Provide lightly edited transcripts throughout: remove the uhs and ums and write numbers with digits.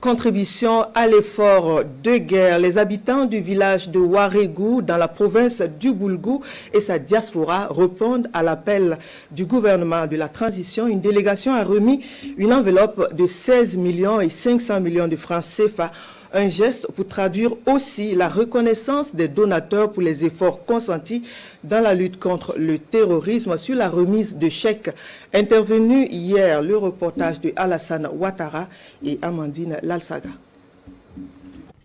Contribution à l'effort de guerre. Les habitants du village de Ouaregou dans la province du Boulgou et sa diaspora répondent à l'appel du gouvernement de la transition. Une délégation a remis une enveloppe de 16 millions et 500 millions de francs CFA. Un geste pour traduire aussi la reconnaissance des donateurs pour les efforts consentis dans la lutte contre le terrorisme sur la remise de chèques. Intervenu hier, le reportage de Alassane Ouattara et Amandine Lalsaga.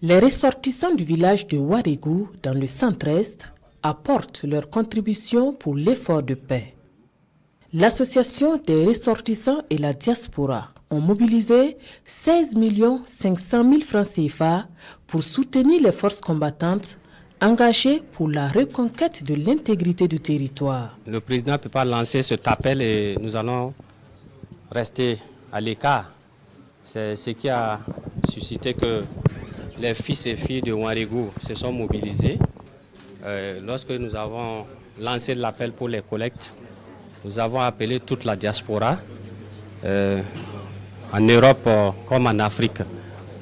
Les ressortissants du village de Ouaregou, dans le centre-est, apportent leur contribution pour l'effort de paix. L'association des ressortissants et la diaspora ont mobilisé 16 500 000 francs CFA pour soutenir les forces combattantes engagées pour la reconquête de l'intégrité du territoire. Le président ne peut pas lancer cet appel et nous allons rester à l'écart. C'est ce qui a suscité que les fils et filles de Ouaregou se sont mobilisés. Lorsque nous avons lancé l'appel pour les collectes, nous avons appelé toute la diaspora en Europe comme en Afrique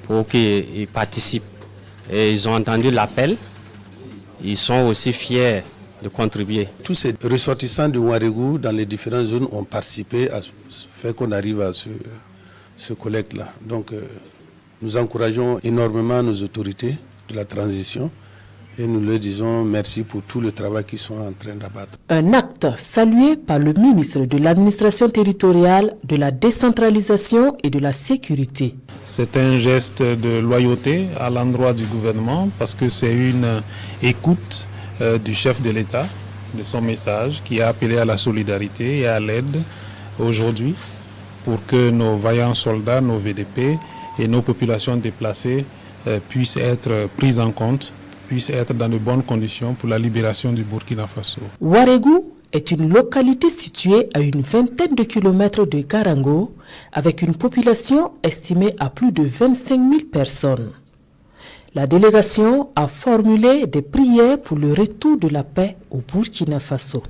pour qu'ils participent. Et ils ont entendu l'appel, ils sont aussi fiers de contribuer. Tous ces ressortissants de Ouaregou dans les différentes zones ont participé à faire qu'on arrive à ce collecte-là. Donc nous encourageons énormément nos autorités de la transition et nous leur disons merci pour tout le travail qu'ils sont en train d'abattre. Un acte salué par le ministre de l'administration territoriale, de la décentralisation et de la sécurité. C'est un geste de loyauté à l'endroit du gouvernement parce que c'est une écoute du chef de l'État, de son message qui a appelé à la solidarité et à l'aide aujourd'hui pour que nos vaillants soldats, nos VDP et nos populations déplacées puissent être prises en compte, puissent être dans de bonnes conditions pour la libération du Burkina Faso. Ouaregou est une localité située à une vingtaine de kilomètres de Garango, avec une population estimée à plus de 25 000 personnes. La délégation a formulé des prières pour le retour de la paix au Burkina Faso.